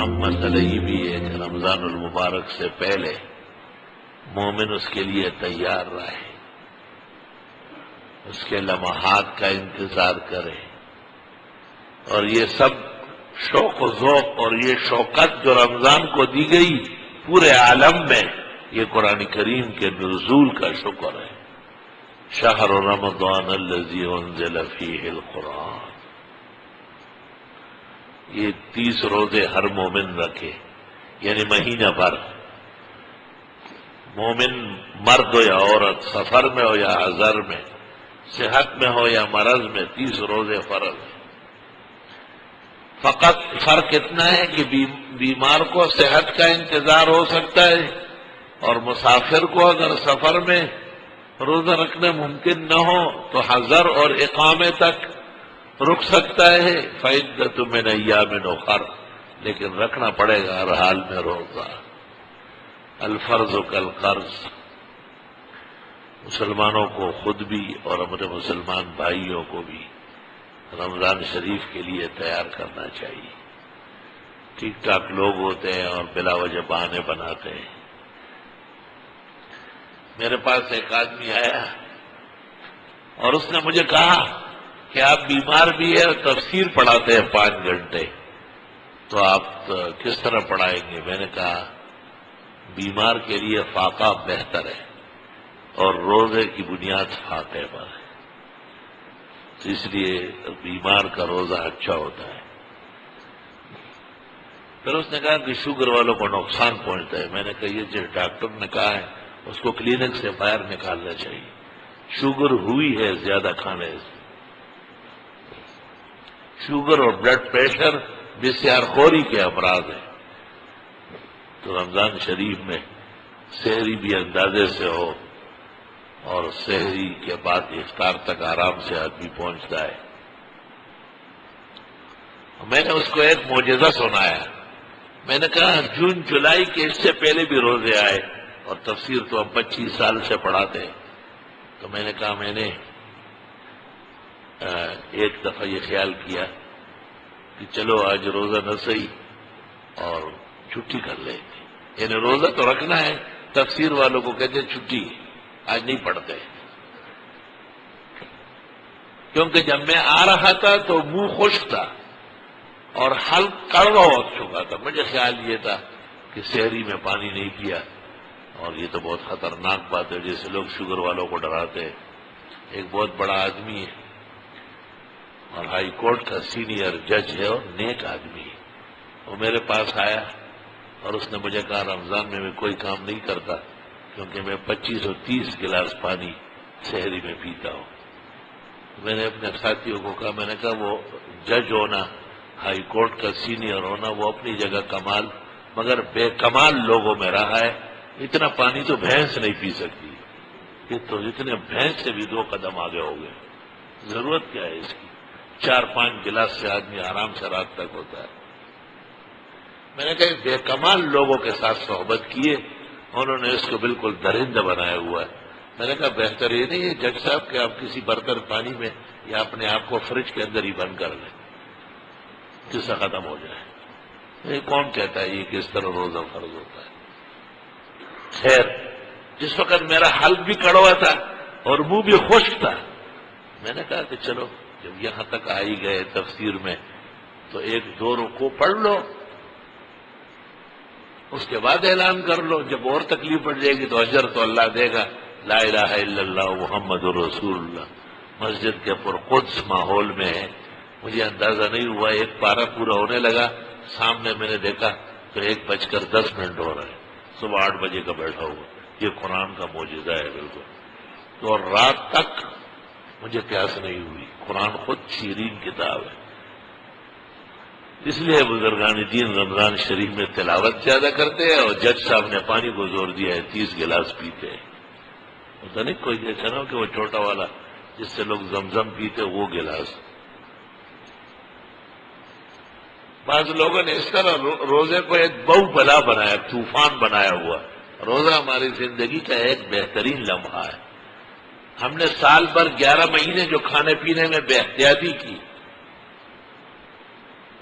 عام مسئلہ یہ بھی ہے کہ رمضان المبارک سے پہلے مومن اس کے لیے تیار رہے، اس کے لمحات کا انتظار کرے، اور یہ سب شوق و ذوق اور یہ شوقت جو رمضان کو دی گئی پورے عالم میں، یہ قرآن کریم کے نزول کا شکر ہے۔ شہر رمضان الذی انزل فیہ القرآن، یہ 30 روزے ہر مومن رکھے، یعنی مہینہ بھر، مومن مرد ہو یا عورت، سفر میں ہو یا حضر میں، صحت میں ہو یا مرض میں، 30 روزے فرض ہیں۔ فقط فرق اتنا ہے کہ بیمار کو صحت کا انتظار ہو سکتا ہے، اور مسافر کو اگر سفر میں روزہ رکھنا ممکن نہ ہو تو حضر اور اقامے تک رک سکتا ہے، فعدۃ من ایام اخر، لیکن رکھنا پڑے گا ہر حال میں روزہ۔ الفرض کالقرض، مسلمانوں کو خود بھی اور ہمارے مسلمان بھائیوں کو بھی رمضان شریف کے لیے تیار کرنا چاہیے۔ ٹھیک ٹھاک لوگ ہوتے ہیں اور بلا وجہ بہانے بناتے ہیں۔ میرے پاس ایک آدمی آیا اور اس نے مجھے کہا کہ آپ بیمار بھی ہیں اور تفسیر پڑھاتے ہیں 5 گھنٹے، تو آپ کس طرح پڑھائیں گے؟ میں نے کہا بیمار کے لیے فاقہ بہتر ہے اور روزے کی بنیاد فاقے پر ہے، تو اس لیے بیمار کا روزہ اچھا ہوتا ہے۔ پھر اس نے کہا کہ شوگر والوں کو نقصان پہنچتا ہے۔ میں نے کہا یہ جو ڈاکٹر نے کہا ہے اس کو کلینک سے باہر نکالنا چاہیے، شوگر ہوئی ہے زیادہ کھانے سے۔ شوگر اور بلڈ پریشر بسیار خوری کے امراض ہیں، تو رمضان شریف میں سحری بھی اندازے سے ہو، اور سحری کے بعد افطار تک آرام سے آدمی پہنچتا ہے۔ میں نے اس کو ایک معجزہ سنایا۔ میں نے کہا جون جولائی کے اس سے پہلے بھی روزے آئے، اور تفسیر تو ہم 25 سال سے پڑھاتے ہیں، تو میں نے کہا میں نے ایک دفعہ یہ خیال کیا کہ چلو آج روزہ نہ صحیح اور چھٹی کر لیں، یعنی روزہ تو رکھنا ہے، تفسیر والوں کو کہتے ہیں چھٹی آج نہیں پڑھتے، کیونکہ جب میں آ رہا تھا تو منہ خشک تھا اور حلق کڑوا ہو چکا تھا۔ مجھے خیال یہ تھا کہ سحری میں پانی نہیں پیا، اور یہ تو بہت خطرناک بات ہے، جیسے لوگ شوگر والوں کو ڈراتے ہیں۔ ایک بہت بڑا آدمی ہے اور ہائی کورٹ کا سینئر جج ہے اور نیک آدمی ہے، وہ میرے پاس آیا اور اس نے مجھے کہا رمضان میں میں کوئی کام نہیں کرتا کیونکہ میں 25 اور 30 گلاس پانی سحری میں پیتا ہوں۔ میں نے اپنے ساتھیوں کو کہا، میں نے کہا وہ جج ہونا، ہائی کورٹ کا سینئر ہونا، وہ اپنی جگہ کمال، مگر بے کمال لوگوں میں رہا ہے۔ اتنا پانی تو بھینس نہیں پی سکتی، یہ تو اتنے بھینس سے بھی 2 قدم آگے ہو گئے، ضرورت کیا ہے اس کی؟ 4-5 گلاس سے آدمی آرام سے رات تک ہوتا ہے۔ میں نے کہا بے کمال لوگوں کے ساتھ صحبت کیے، انہوں نے اس کو بالکل درندہ بنایا ہوا ہے۔ میں نے کہا بہتر یہ نہیں ہے جج صاحب کہ آپ کسی برتن پانی میں یا اپنے آپ کو فریج کے اندر ہی بند کر لیں، قصہ ختم ہو جائے۔ یہ کون کہتا ہے یہ کس طرح روزہ فرض ہوتا ہے؟ خیر، جس وقت میرا حلق بھی کڑوا تھا اور منہ بھی خشک تھا، میں نے کہا کہ چلو جب یہاں تک آ ہی گئے تفسیر میں تو 1-2 رکوع پڑھ لو، اس کے بعد اعلان کر لو، جب اور تکلیف پڑ جائے گی تو اجر تو اللہ دے گا۔ لا الہ الا اللہ محمد رسول اللہ مسجد کے پرقدس ماحول میں ہے۔ مجھے اندازہ نہیں ہوا 1 پارہ پورا ہونے لگا، سامنے میں نے دیکھا تو 1:10 ہو رہا ہے، صبح 8 بجے کا بیٹھا ہوا۔ یہ قرآن کا معجزہ ہے بالکل۔ تو اور رات تک مجھے پیاس نہیں ہوئی، قرآن خود شیرین کتاب ہے۔ اس لیے بزرگان دین رمضان شریف میں تلاوت زیادہ کرتے ہیں، اور جج صاحب نے پانی کو زور دیا ہے، 30 گلاس پیتے ہیں۔ پتہ نہیں کوئی ایسا نہ ہو کہ وہ چھوٹا والا جس سے لوگ زمزم پیتے وہ گلاس۔ بعض لوگوں نے اس طرح روزے کو ایک بہو بلا بنایا، طوفان بنایا ہوا۔ روزہ ہماری زندگی کا ایک بہترین لمحہ ہے۔ ہم نے سال بھر 11 مہینے جو کھانے پینے میں بے احتیاطی کی،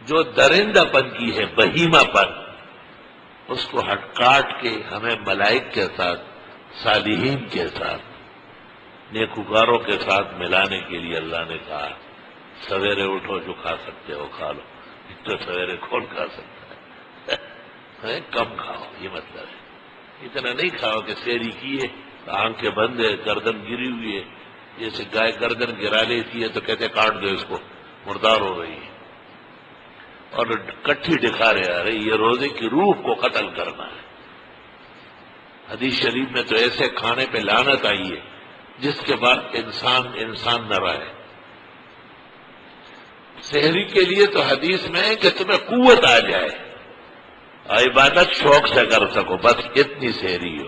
جو درندہ پن کی ہے، بہیمہ پن، اس کو ہٹ کاٹ کے ہمیں ملائک کے ساتھ، صالحین کے ساتھ، نیکوکاروں کے ساتھ ملانے کے لیے اللہ نے کہا سویرے اٹھو، جو کھا سکتے ہو کھا لو۔ اتنے سویرے کون کھا سکتا ہے؟ کم کھاؤ، یہ مطلب ہے۔ اتنا نہیں کھاؤ کہ سیری کی ہے، آنکھیں بند ہے، گردن گری ہوئی ہے، جیسے گائے گردن گرا لیتی ہے تو کہتے کاٹ دو اس کو، مردار ہو رہی ہے، اور کٹھی دکھا رہے آ رہی، یہ روزے کی روح کو قتل کرنا ہے۔ حدیث شریف میں تو ایسے کھانے پہ لعنت آئی ہے جس کے بعد انسان نہ رہے۔ سحری کے لیے تو حدیث میں ہے کہ تمہیں قوت آ جائے، عبادت شوق سے کر سکو، بس اتنی سحری ہو۔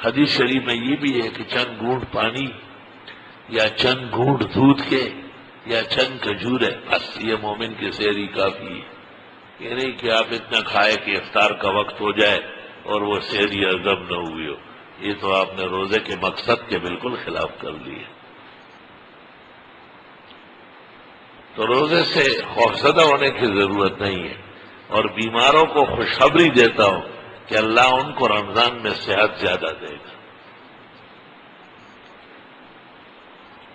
حدیث شریف میں یہ بھی ہے کہ چند گھونٹ پانی یا چند گھونٹ دودھ کے یا چند کھجور ہے، بس یہ مومن کی سحری کافی ہے۔ یہ نہیں کہ آپ اتنا کھائے کہ افطار کا وقت ہو جائے اور وہ سحری ہضم نہ ہوئی ہو، یہ تو آپ نے روزے کے مقصد کے بالکل خلاف کر لیے۔ تو روزے سے خوفزدہ ہونے کی ضرورت نہیں ہے، اور بیماروں کو خوشخبری دیتا ہوں کہ اللہ ان کو رمضان میں صحت زیادہ دے گا۔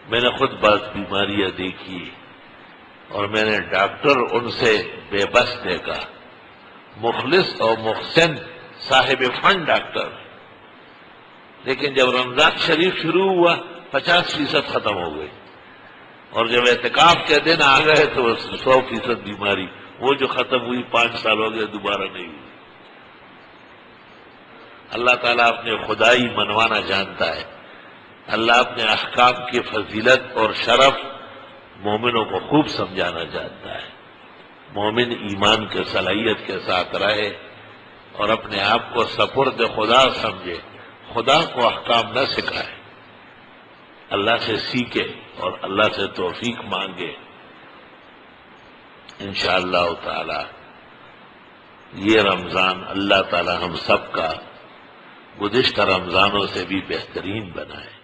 میں نے خود بعض بیماریاں دیکھی اور میں نے ڈاکٹر ان سے بے بس دیکھا، مخلص اور محسن صاحب فن ڈاکٹر، لیکن جب رمضان شریف شروع ہوا 50% ختم ہو گئی، اور جب اعتکاف کے دن آ گئے تو 100% بیماری، وہ جو ختم ہوئی 5 سال ہو گئے دوبارہ نہیں ہوئی۔ اللہ تعالیٰ اپنے خدائی منوانا جانتا ہے، اللہ اپنے احکام کی فضیلت اور شرف مومنوں کو خوب سمجھانا جانتا ہے۔ مومن ایمان کے صلاحیت کے ساتھ رہے اور اپنے آپ کو سپرد خدا سمجھے، خدا کو احکام نہ سکھائے، اللہ سے سیکھے اور اللہ سے توفیق مانگے۔ انشاءاللہ تعالی یہ رمضان اللہ تعالی ہم سب کا گزشتہ رمضانوں سے بھی بہترین بنائے۔